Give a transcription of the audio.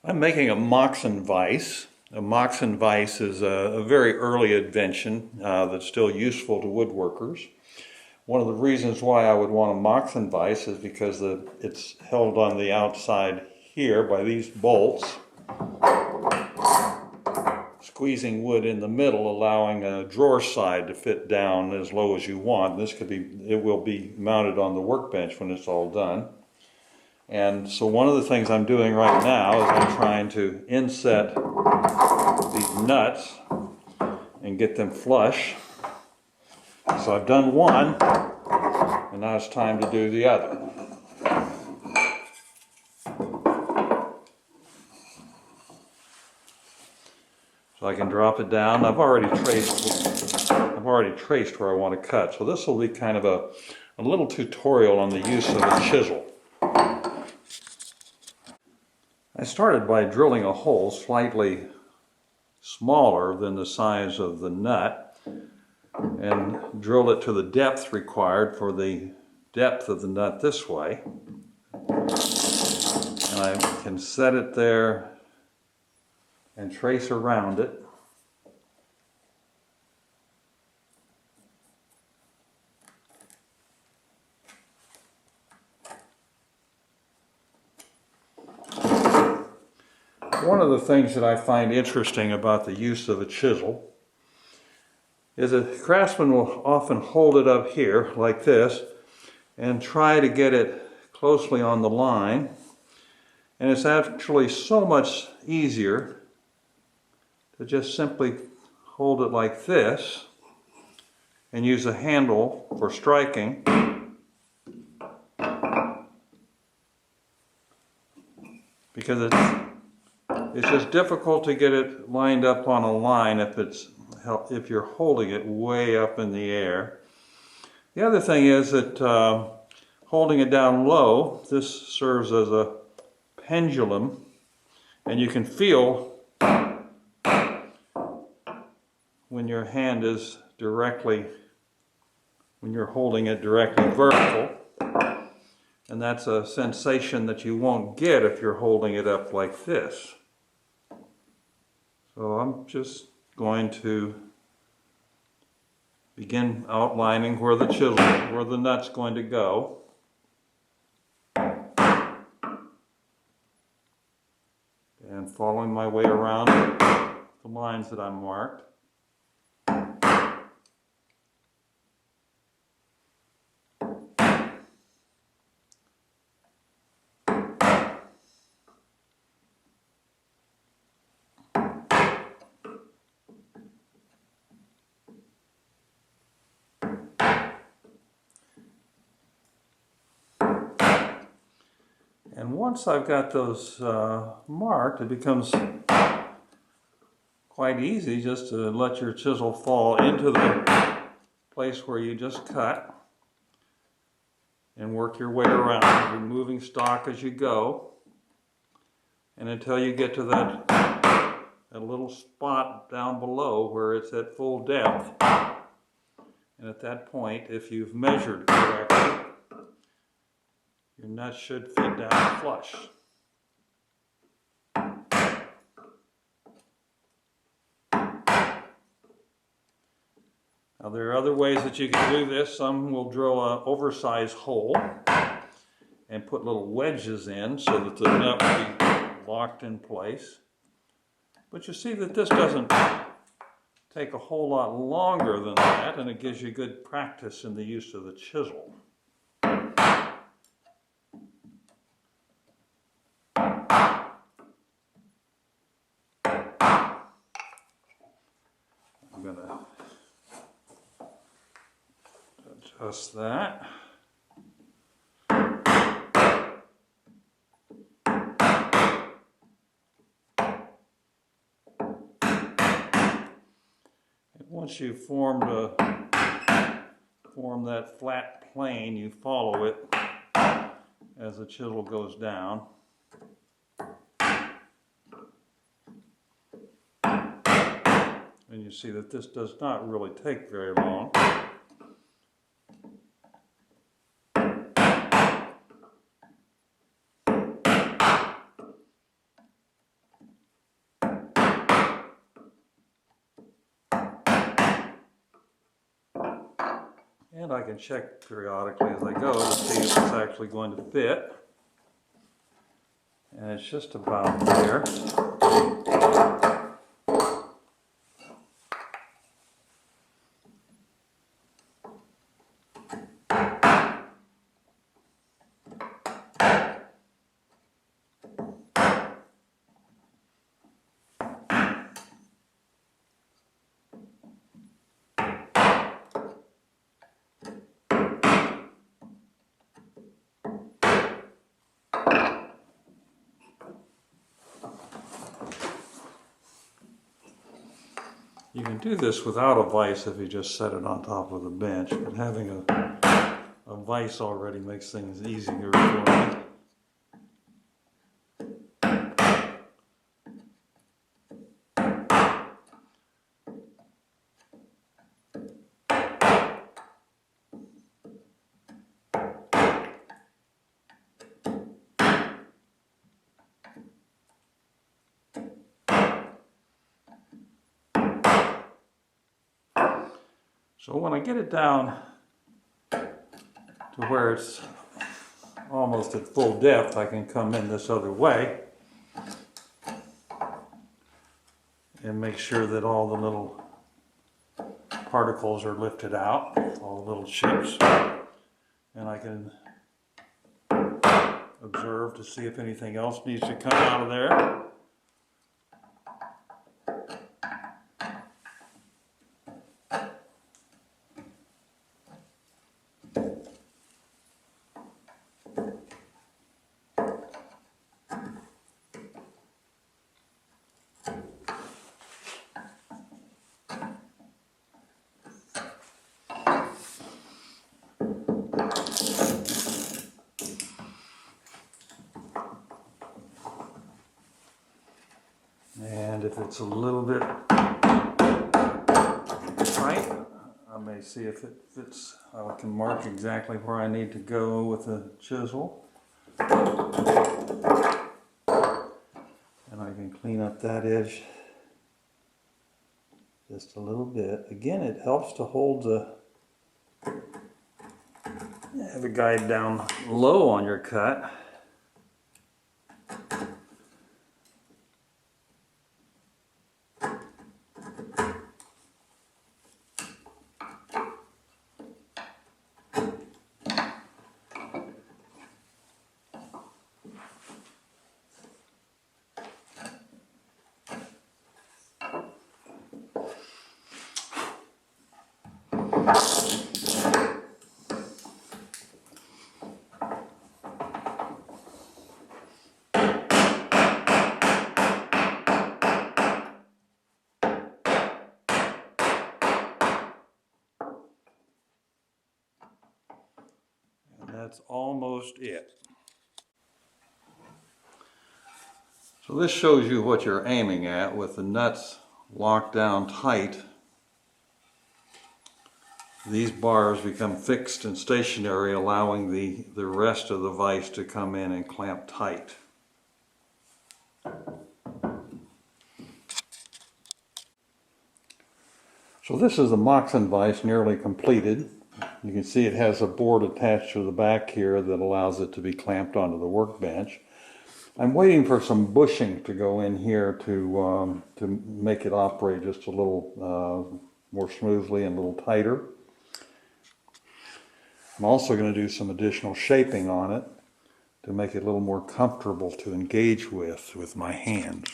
I'm making a Moxon vise. A Moxon vise is a very early invention that's still useful to woodworkers. One of the reasons why I would want a Moxon vise is because it's held on the outside here by these bolts, squeezing wood in the middle, allowing a drawer side to fit down as low as you want. It will be mounted on the workbench when it's all done. And so one of the things I'm doing right now is I'm trying to inset these nuts and get them flush. So I've done one, and now it's time to do the other. So I can drop it down. I've already traced where I want to cut. So this will be kind of a little tutorial on the use of a chisel. I started by drilling a hole slightly smaller than the size of the nut and drilled it to the depth required for the depth of the nut this way. And I can set it there and trace around it. One of the things that I find interesting about the use of a chisel is a craftsman will often hold it up here like this and try to get it closely on the line, and it's actually so much easier to just simply hold it like this and use a handle for striking. Because it's just difficult to get it lined up on a line if you're holding it way up in the air. The other thing is that holding it down low, this serves as a pendulum, and you can feel when your hand is when you're holding it directly vertical. And that's a sensation that you won't get if you're holding it up like this. So I'm just going to begin outlining where the nut's going to go. And following my way around the lines that I've marked. And once I've got those marked, it becomes quite easy just to let your chisel fall into the place where you just cut and work your way around, removing stock as you go, and until you get to that little spot down below where it's at full depth. And at that point, if you've measured correctly, your nut should fit down flush. Now there are other ways that you can do this. Some will drill an oversized hole and put little wedges in so that the nut will be locked in place. But you see that this doesn't take a whole lot longer than that, and it gives you good practice in the use of the chisel. I'm going to adjust that. And once you've formed that flat plane, you follow it as the chisel goes down. And you see that this does not really take very long. And I can check periodically as I go to see if it's actually going to fit. And it's just about there. You can do this without a vise if you just set it on top of the bench, but having a vise already makes things easier for me. So when I get it down to where it's almost at full depth, I can come in this other way and make sure that all the little particles are lifted out, all the little chips, and I can observe to see if anything else needs to come out of there. And if it's a little bit tight, I may see if it fits. I can mark exactly where I need to go with the chisel. And I can clean up that edge just a little bit. Again, it helps to hold have the guide down low on your cut. That's almost it. So this shows you what you're aiming at with the nuts locked down tight. These bars become fixed and stationary, allowing the rest of the vise to come in and clamp tight. So this is the Moxon vise nearly completed. You can see it has a board attached to the back here that allows it to be clamped onto the workbench. I'm waiting for some bushing to go in here to make it operate just a little more smoothly and a little tighter. I'm also going to do some additional shaping on it to make it a little more comfortable to engage with my hands.